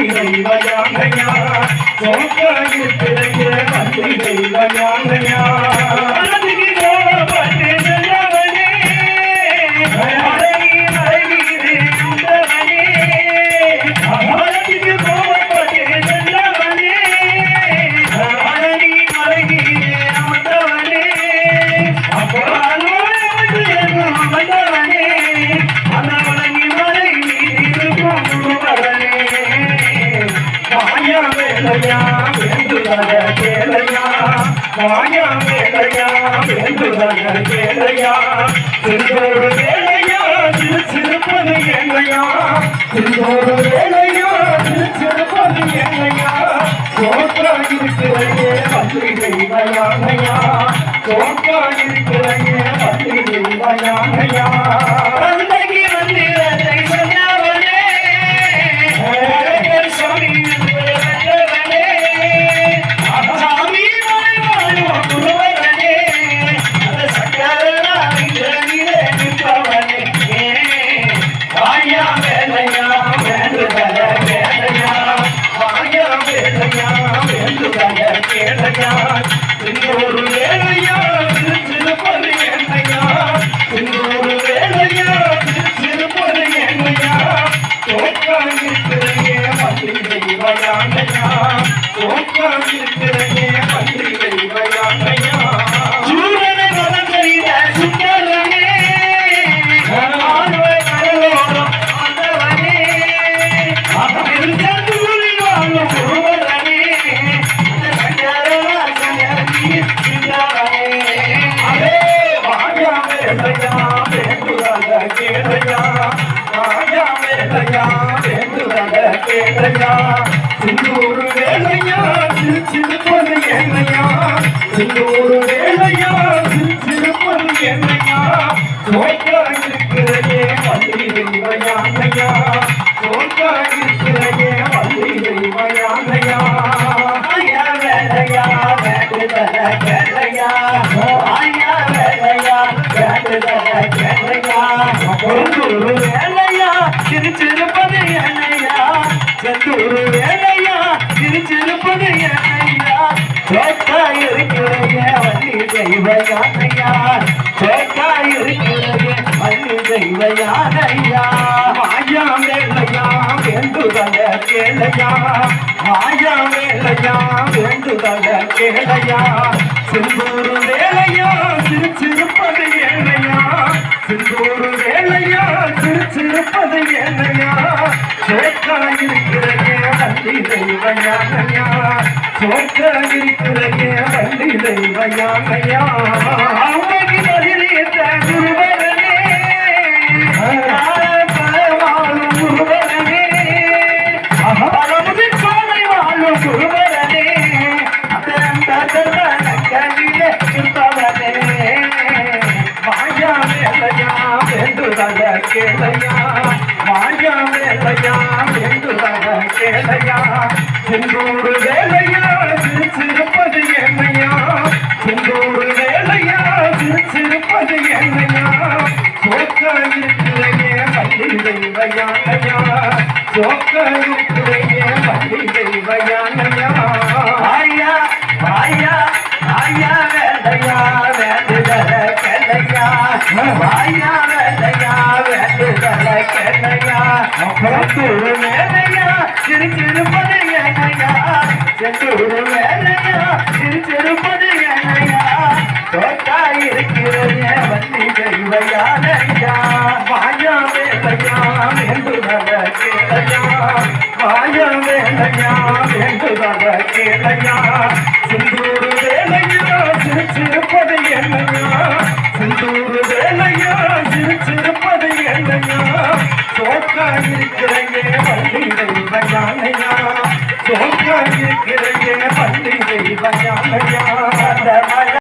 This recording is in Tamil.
வள்ளி தெய்வ யானையா சோக்கா இருக்கிறையே வள்ளி தெய்வ யானையா மாயா வேலையா வேண்டுதல வேலையா திருந்தோடு வேலையா திருச்சிருப்பது என்னையா திருந்தோடு வேலையா திருச்சிருப்பது என்னையா சோக்கா இருக்கிறையே வள்ளி தெய்வ யானையா சோக்கா இருக்கிறையே வள்ளி தெய்வ யானையா தந்தைக்கு வந்திரத்தை சொன்னவனே சாமி ஒரு வேலையா திருப்பது என்னையா ஒரு வேலையா திருப்பது என்னையா சோக்கா இருக்கிறையே வள்ளி தெய்வ யானையா சோக்கா இருக்கிறையே வள்ளி தெய்வ யானையா சூரனை மனம் செய்த சுந்தரனே ஆழ்வை கடலோரம் ஆண்டவனே திருச்செந்தூரில் வாழும் ஒருவரனே சிந்தூரு வேலையா சிரிப்பது என்னையா சிந்தூரு வேலையா சிரிப்பது என்னையா சோக்கா இருக்கிறையே வள்ளி தெய்வ யானையா சோக்கா இருக்கிறையே வள்ளி தெய்வ யானையா ஆயா வேலையா வேண்டுதல கேளையா ஆயா வேலையா வேண்டுதல கேளையா சிந்தூரு வேலையா சிரிப்பது என்னையா செந்தூரு வேலையா சிரிப்பது என்னையா சோக்கா இருக்கிறையே வள்ளி தெய்வ யானையா சோக்கா இருக்கிறையே வள்ளி தெய்வ யானையா மாயா வேலையா வேண்டுதல கேளையா மாயா வேலையா வேண்டுதல கேளையா சிந்தூரு வேலையா சிரிப்பது என்னையா சிந்தூரு வேலையா சிரிப்பது என்னையா சோக்கா இருக்கிறையே வள்ளி தெய்வ யானையா சோக்கா இருக்கிறையே வள்ளி தெய்வ யானையா அம்மைக்கு பதிலிட்ட குருவரனே வாழும் குருவரனே அமுதின் சோலை வாழும் குருவரனே கண்ணிலே இருப்பவனே மாயா வேலையா வேண்டுதல கேளையா மாயா வேலையா வேண்டுதல கேளையா சிந்தூரு வேலையா சிரிப்பது என்னையா சிந்தூரு வேலையா சிரிப்பது என்னையா சோக்கா இருக்கிறையே வள்ளி தெய்வ யானையா சோக்கா இருக்கிறையே வள்ளி தெய்வ யானையா ஆயா ஆயா ஆயா வேலையா வேண்டுதல கேளையா ஆயா வேலையா வேண்டுதல கேளையா செந்தூரு வேலையா சிரிப்பது என்னையா செந்தூரு வேலையா சிரிப்பது என்னையா சோக்கா இருக்கிறையே வள்ளி தெய்வ யானையா மாயா வேலையா வேண்டுதல கேளையா மாயா வேலையா வேண்டுதல கேளையா சிந்தூரு வேலையா சிரிப்பது என்னையா சிந்தூரு வேலையா சிரிப்பது என்னையா சோக்கா இருக்கிறையே வள்ளி தெய்வ யானையா சோக்கா இருக்கிறையே வள்ளி தெய்வ யானையா